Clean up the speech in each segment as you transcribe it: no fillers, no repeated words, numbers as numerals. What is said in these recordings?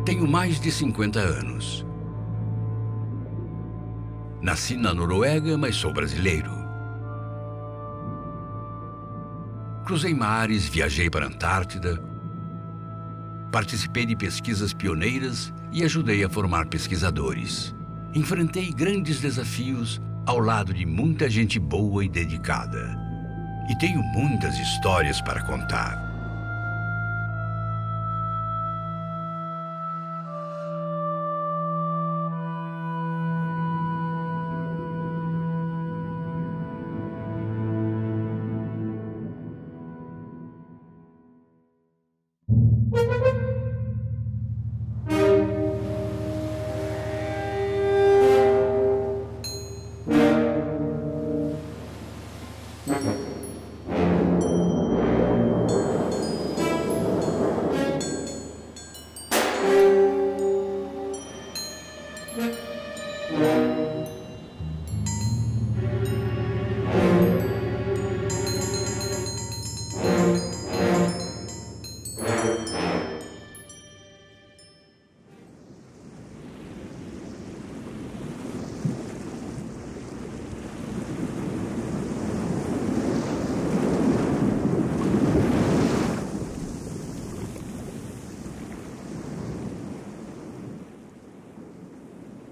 Tenho mais de 50 anos. Nasci na Noruega, mas sou brasileiro. Cruzei mares, viajei para a Antártida, participei de pesquisas pioneiras e ajudei a formar pesquisadores. Enfrentei grandes desafios ao lado de muita gente boa e dedicada. E tenho muitas histórias para contar.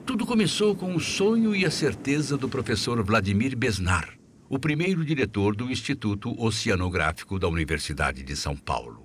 Tudo começou com o sonho e a certeza do professor Vladimir Besnar, o primeiro diretor do Instituto Oceanográfico da Universidade de São Paulo.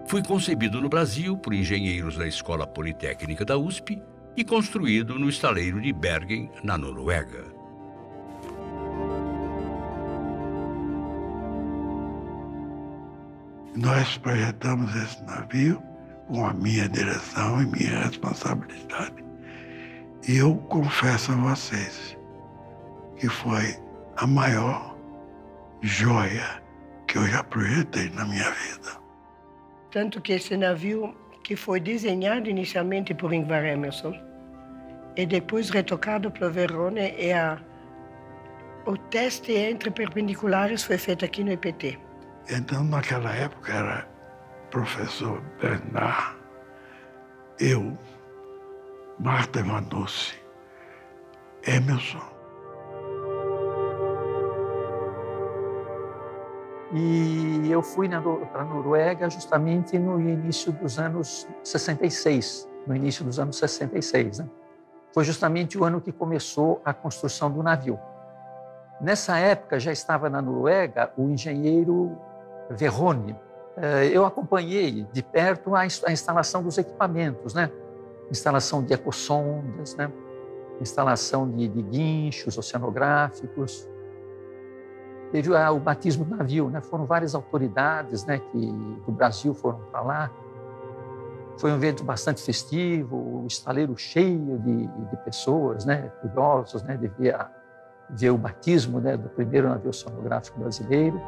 Foi concebido no Brasil por engenheiros da Escola Politécnica da USP e construído no estaleiro de Bergen, na Noruega. Nós projetamos esse navio com a minha direção e minha responsabilidade. E eu confesso a vocês que foi a maior joia que eu já projetei na minha vida. Tanto que esse navio, que foi desenhado inicialmente por Ingvar Emerson e depois retocado por Verone, o teste entre perpendiculares foi feito aqui no IPT. Então, naquela época, era professor Bernard, eu, Marta Vanucci, Emerson. E eu fui para a Noruega justamente no início dos anos 66, no início dos anos 66, né? Foi justamente o ano que começou a construção do navio. Nessa época já estava na Noruega o engenheiro Verone. Eu acompanhei de perto a instalação dos equipamentos, né? Instalação de ecossondas, né? Instalação de guinchos oceanográficos. Teve o batismo do navio, né? Foram várias autoridades, né, do Brasil foram para lá. Foi um evento bastante festivo, o estaleiro cheio de pessoas, né, curiosos, né, de ver o batismo, né, do primeiro navio oceanográfico brasileiro.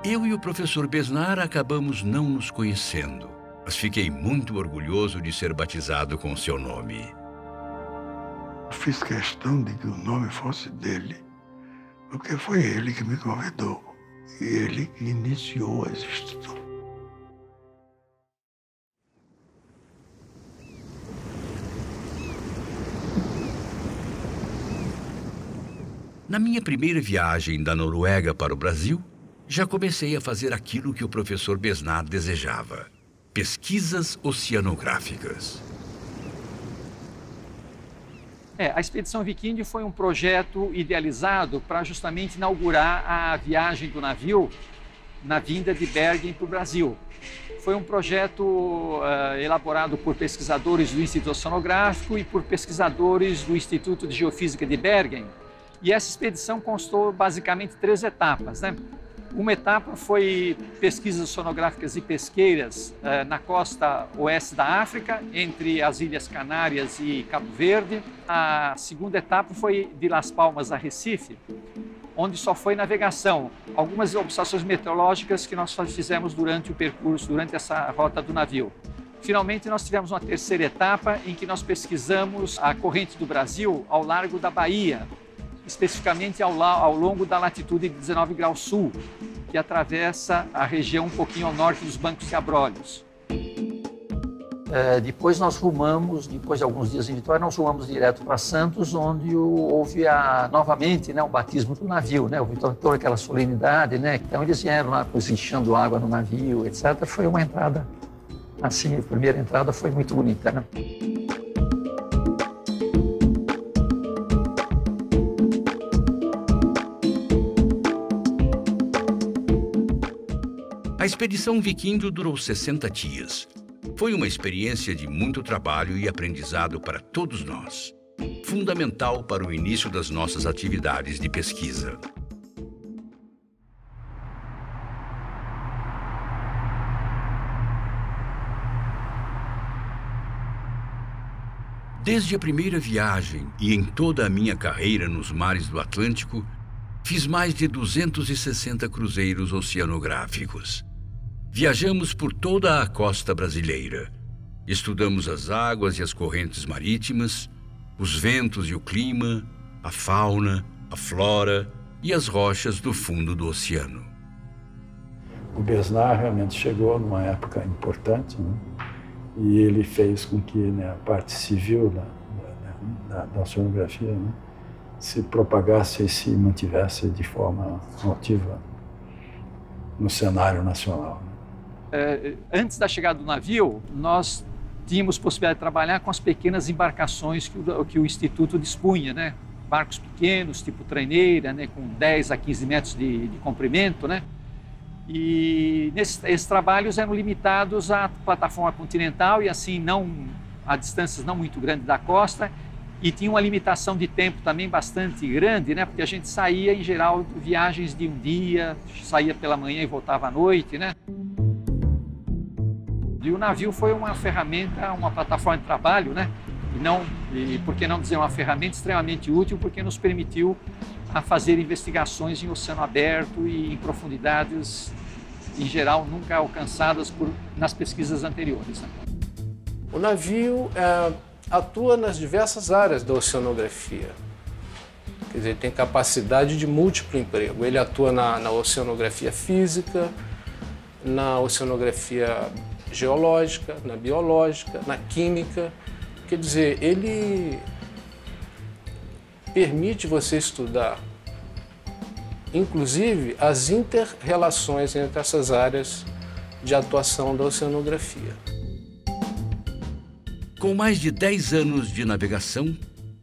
Eu e o professor Besnar acabamos não nos conhecendo, mas fiquei muito orgulhoso de ser batizado com seu nome. Fiz questão de que o nome fosse dele, porque foi ele que me convidou e ele que iniciou esse instituto. Na minha primeira viagem da Noruega para o Brasil, já comecei a fazer aquilo que o professor Besnar desejava: pesquisas oceanográficas. A Expedição Viking foi um projeto idealizado para justamente inaugurar a viagem do navio na vinda de Bergen para o Brasil. Foi um projeto elaborado por pesquisadores do Instituto Oceanográfico e por pesquisadores do Instituto de Geofísica de Bergen. E essa expedição constou basicamente 3 etapas, né? Uma etapa foi pesquisas sonográficas e pesqueiras na costa oeste da África, entre as Ilhas Canárias e Cabo Verde. A segunda etapa foi de Las Palmas a Recife, onde só foi navegação. Algumas observações meteorológicas que nós fizemos durante o percurso, durante essa rota do navio. Finalmente, nós tivemos uma terceira etapa em que nós pesquisamos a corrente do Brasil ao largo da Bahia, especificamente ao longo da latitude de 19 graus sul, que atravessa a região um pouquinho ao norte dos Bancos de Abrolhos. Depois nós rumamos, depois de alguns dias em Vitória, nós rumamos direto para Santos, onde houve novamente, né, o batismo do navio, né, houve toda aquela solenidade, né, então eles vieram lá enchendo água no navio, etc. Foi uma entrada, assim, a primeira entrada foi muito bonita, né? A expedição Viquíndio durou 60 dias. Foi uma experiência de muito trabalho e aprendizado para todos nós, fundamental para o início das nossas atividades de pesquisa. Desde a primeira viagem e em toda a minha carreira nos mares do Atlântico, fiz mais de 260 cruzeiros oceanográficos. Viajamos por toda a costa brasileira. Estudamos as águas e as correntes marítimas, os ventos e o clima, a fauna, a flora e as rochas do fundo do oceano. O Besnard realmente chegou numa época importante, né? E ele fez com que, né, a parte civil da oceanografia, né, se propagasse e se mantivesse de forma ativa no cenário nacional. Antes da chegada do navio, nós tínhamos possibilidade de trabalhar com as pequenas embarcações que o Instituto dispunha, né? Barcos pequenos, tipo treineira, né? Com 10 a 15 metros de comprimento, né? E esses trabalhos eram limitados à plataforma continental e assim a distâncias não muito grandes da costa, e tinha uma limitação de tempo também bastante grande, né? Porque a gente saía, em geral, viagens de um dia, saía pela manhã e voltava à noite, né? E o navio foi uma ferramenta, uma plataforma de trabalho, né? E por que não dizer uma ferramenta extremamente útil, porque nos permitiu fazer investigações em oceano aberto e em profundidades, em geral, nunca alcançadas nas pesquisas anteriores, né? O navio atua nas diversas áreas da oceanografia. Quer dizer, ele tem capacidade de múltiplo emprego. Ele atua na oceanografia física, na oceanografia geológica, na biológica, na química. Quer dizer, ele permite você estudar, inclusive, as inter-relações entre essas áreas de atuação da oceanografia. Com mais de 10 anos de navegação,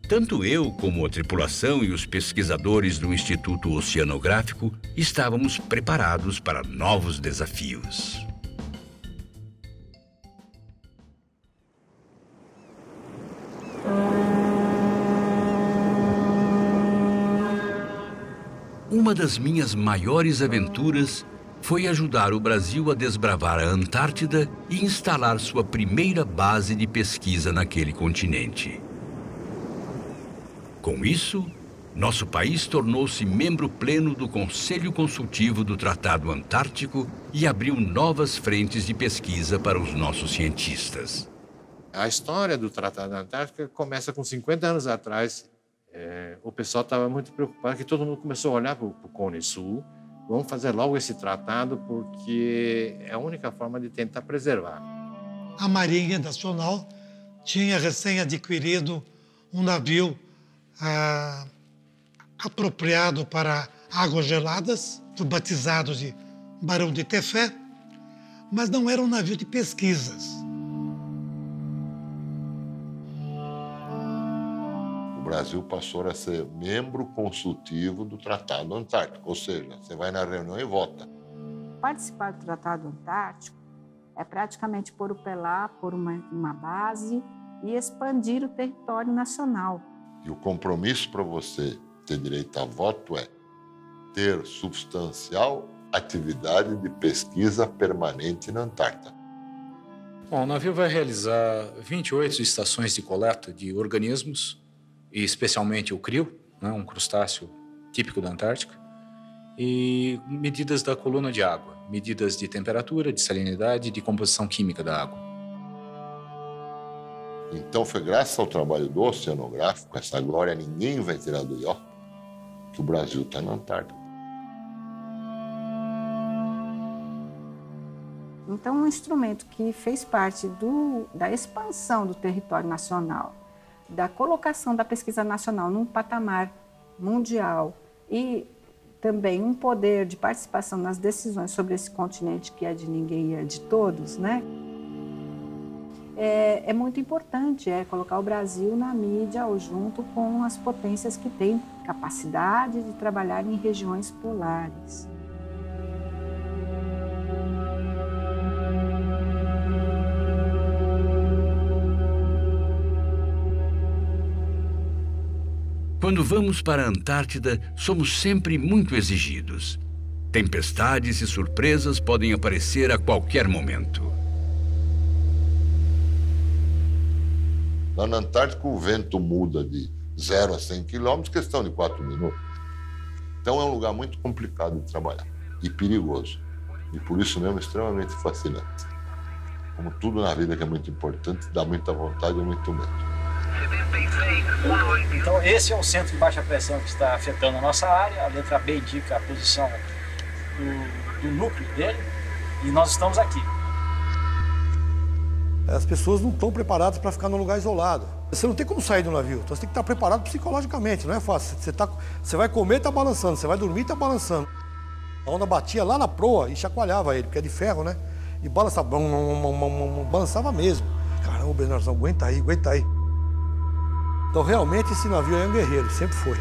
tanto eu como a tripulação e os pesquisadores do Instituto Oceanográfico estávamos preparados para novos desafios. Uma das minhas maiores aventuras foi ajudar o Brasil a desbravar a Antártida e instalar sua primeira base de pesquisa naquele continente. Com isso, nosso país tornou-se membro pleno do Conselho Consultivo do Tratado Antártico e abriu novas frentes de pesquisa para os nossos cientistas. A história do Tratado Antártico começa com 50 anos atrás. O pessoal estava muito preocupado, que todo mundo começou a olhar para o Cone Sul. Vamos fazer logo esse tratado, porque é a única forma de tentar preservar. A Marinha Nacional tinha recém adquirido um navio apropriado para águas geladas, batizado de Barão de Tefé, mas não era um navio de pesquisas. O Brasil passou a ser membro consultivo do Tratado Antártico, ou seja, você vai na reunião e vota. Participar do Tratado Antártico é praticamente propelar por uma base e expandir o território nacional. E o compromisso para você ter direito a voto é ter substancial atividade de pesquisa permanente na Antártida. Bom, o navio vai realizar 28 estações de coleta de organismos, e especialmente o krill, né, um crustáceo típico da Antártica, e medidas da coluna de água, medidas de temperatura, de salinidade e de composição química da água. Então foi graças ao trabalho do oceanográfico, essa glória ninguém vai tirar do IOP, que o Brasil está na Antártida. Então, um instrumento que fez parte da expansão do território nacional, da colocação da pesquisa nacional num patamar mundial e também um poder de participação nas decisões sobre esse continente que é de ninguém e é de todos, né? É muito importante colocar o Brasil na mídia ou junto com as potências que têm capacidade de trabalhar em regiões polares. Quando vamos para a Antártida, somos sempre muito exigidos. Tempestades e surpresas podem aparecer a qualquer momento. Lá na Antártica, o vento muda de 0 a 100 quilômetros, questão de 4 minutos. Então é um lugar muito complicado de trabalhar e perigoso. E por isso mesmo extremamente fascinante. Como tudo na vida que é muito importante, dá muita vontade e muito medo. Então esse é o centro de baixa pressão que está afetando a nossa área. A letra B indica a posição do núcleo dele e nós estamos aqui. As pessoas não estão preparadas para ficar num lugar isolado. Você não tem como sair do navio, então você tem que estar preparado psicologicamente, não é fácil. Você vai comer e está balançando, você vai dormir e está balançando. A onda batia lá na proa e chacoalhava ele, porque é de ferro, né? E balançava, balançava mesmo. Caramba, Bernardão, aguenta aí, aguenta aí. Então, realmente, esse navio é um guerreiro, sempre foi.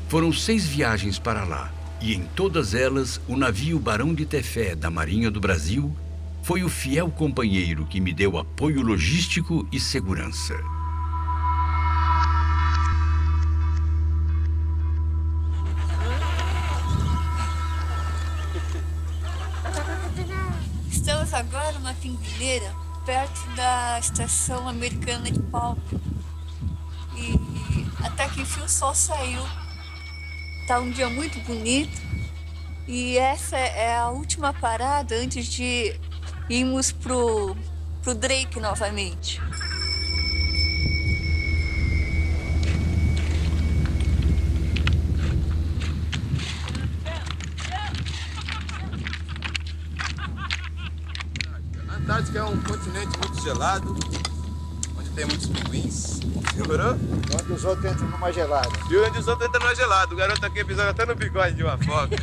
Foram 6 viagens para lá, e em todas elas, o navio Barão de Tefé, da Marinha do Brasil, foi o fiel companheiro que me deu apoio logístico e segurança. Estamos agora numa pingueira perto da estação americana de Palm. E até que enfim o sol saiu. Tá um dia muito bonito. E essa é a última parada antes de irmos pro Drake novamente. A Antártica é um continente muito gelado, onde tem muitos pinguins. Segurou? Onde os outros entram numa gelada. E onde os outros entram numa gelada. O garoto aqui pisando até no bigode de uma foca.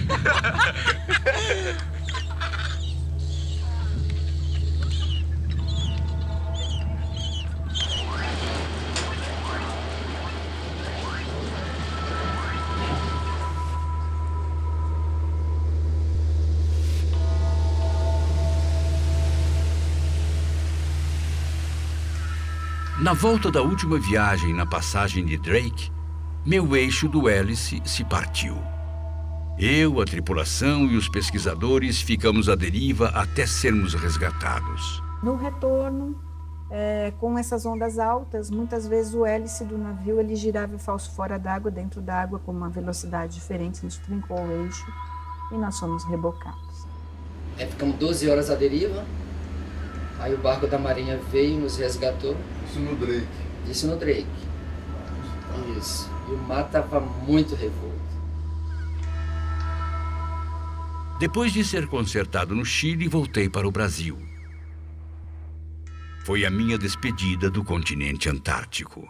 Na volta da última viagem na passagem de Drake, meu eixo do hélice se partiu. Eu, a tripulação e os pesquisadores ficamos à deriva até sermos resgatados. No retorno, com essas ondas altas, muitas vezes o hélice do navio ele girava falso fora d'água, dentro d'água, com uma velocidade diferente, isso trincou o eixo e nós fomos rebocados. Ficamos 12 horas à deriva, aí o barco da Marinha veio e nos resgatou. Isso no Drake? Isso no Drake. Isso. E o mar estava muito revolto. Depois de ser consertado no Chile, voltei para o Brasil. Foi a minha despedida do continente antártico.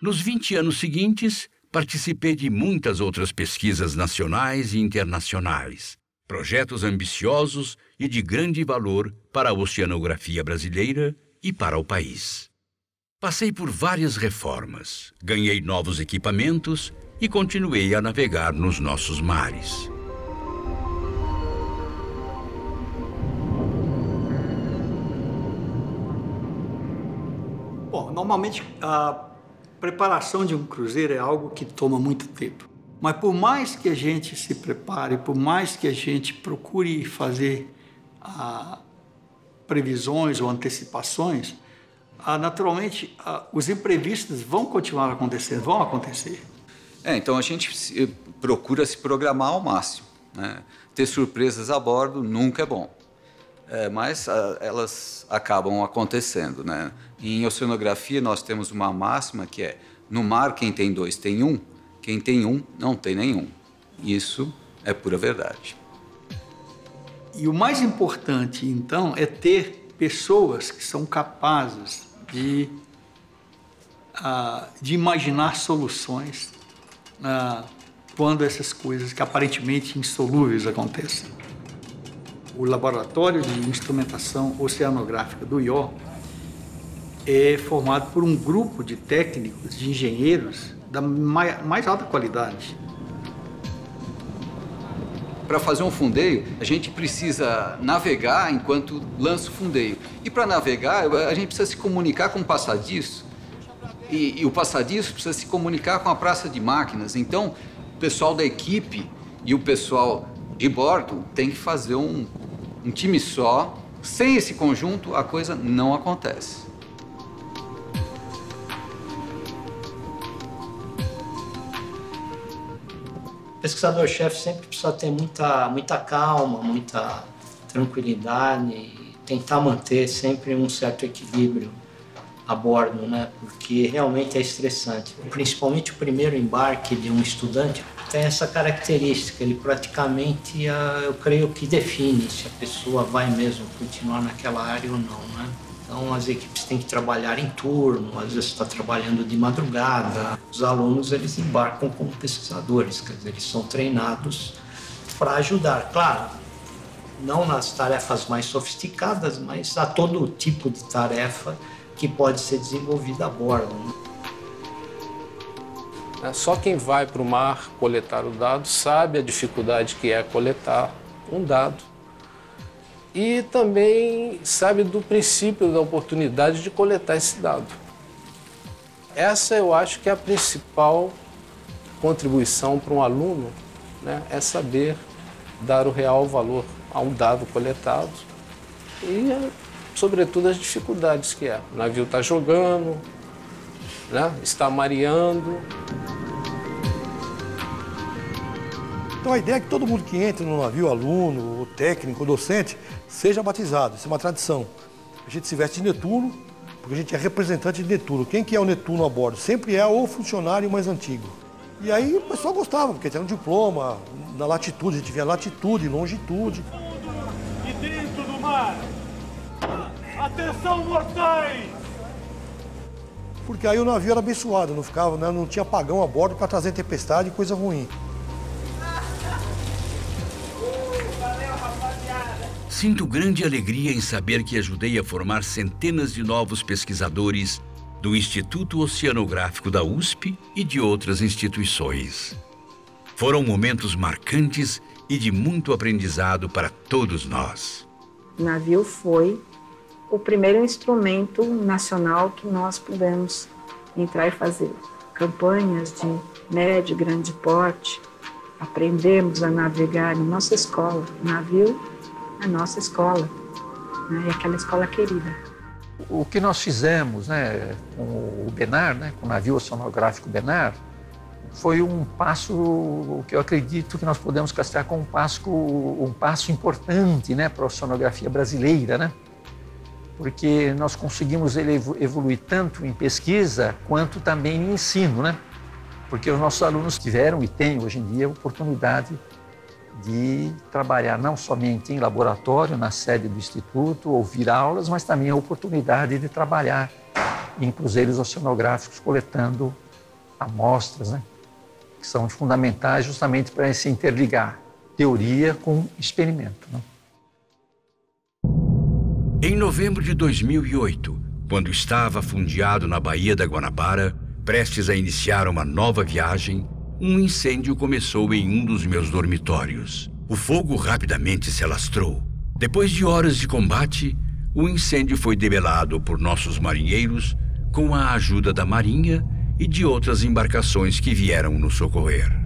Nos 20 anos seguintes, participei de muitas outras pesquisas nacionais e internacionais, projetos ambiciosos e de grande valor para a oceanografia brasileira e para o país. Passei por várias reformas, ganhei novos equipamentos e continuei a navegar nos nossos mares. Bom, normalmente a preparação de um cruzeiro é algo que toma muito tempo. Mas por mais que a gente se prepare, por mais que a gente procure fazer previsões ou antecipações, naturalmente os imprevistos vão continuar acontecendo, vão acontecer. Então a gente procura se programar ao máximo, né? Ter surpresas a bordo nunca é bom, mas elas acabam acontecendo, né? Em oceanografia nós temos uma máxima que é: no mar quem tem dois tem um, quem tem um não tem nenhum. Isso é pura verdade. E o mais importante, então, é ter pessoas que são capazes de imaginar soluções quando essas coisas que aparentemente insolúveis acontecem. O Laboratório de Instrumentação Oceanográfica do IO é formado por um grupo de técnicos, de engenheiros da mais alta qualidade. Para fazer um fundeio, a gente precisa navegar enquanto lança o fundeio. E para navegar, a gente precisa se comunicar com o passadiço. E o passadiço precisa se comunicar com a praça de máquinas. Então, o pessoal da equipe e o pessoal de bordo tem que fazer um time só. Sem esse conjunto, a coisa não acontece. O pesquisador-chefe sempre precisa ter muita calma, muita tranquilidade e tentar manter sempre um certo equilíbrio a bordo, né? Porque realmente é estressante. Principalmente o primeiro embarque de um estudante tem essa característica, ele praticamente, eu creio que define se a pessoa vai mesmo continuar naquela área ou não, né? Então as equipes têm que trabalhar em turno, às vezes está trabalhando de madrugada. Os alunos, eles embarcam como pesquisadores, quer dizer, eles são treinados para ajudar, claro, não nas tarefas mais sofisticadas, mas a todo tipo de tarefa que pode ser desenvolvida a bordo, né? Só quem vai para o mar coletar o dado sabe a dificuldade que é coletar um dado. E também sabe do princípio da oportunidade de coletar esse dado. Essa eu acho que é a principal contribuição para um aluno, né? É saber dar o real valor a um dado coletado e, sobretudo, as dificuldades que é. O navio está jogando, né? Está mareando. Então a ideia é que todo mundo que entra no navio, aluno, o técnico, o docente, seja batizado. Isso é uma tradição. A gente se veste de Netuno, porque a gente é representante de Netuno. Quem que é o Netuno a bordo? Sempre é o funcionário mais antigo. E aí o pessoal gostava, porque tinha um diploma, na latitude, a gente via latitude, longitude. E dentro do mar, atenção mortais! Porque aí o navio era abençoado, não tinha apagão a bordo para trazer tempestade e coisa ruim. Sinto grande alegria em saber que ajudei a formar centenas de novos pesquisadores do Instituto Oceanográfico da USP e de outras instituições. Foram momentos marcantes e de muito aprendizado para todos nós. O navio foi o primeiro instrumento nacional que nós pudemos entrar e fazer campanhas de médio e grande porte. Aprendemos a navegar em nossa escola. O navio é a nossa escola, né? E aquela escola querida. O que nós fizemos, né, com o Benar, né, com o navio oceanográfico Benar, foi um passo que eu acredito que nós podemos classificar como um passo importante, né, para a oceanografia brasileira, né? Porque nós conseguimos evoluir tanto em pesquisa quanto também em ensino, né? Porque os nossos alunos tiveram e têm hoje em dia a oportunidade de trabalhar não somente em laboratório, na sede do Instituto, ouvir aulas, mas também a oportunidade de trabalhar em cruzeiros oceanográficos coletando amostras, né? Que são fundamentais justamente para se interligar teoria com experimento, né? Em novembro de 2008, quando estava afundeado na Baía da Guanabara, prestes a iniciar uma nova viagem, um incêndio começou em um dos meus dormitórios. O fogo rapidamente se alastrou. Depois de horas de combate, o incêndio foi debelado por nossos marinheiros com a ajuda da Marinha e de outras embarcações que vieram nos socorrer.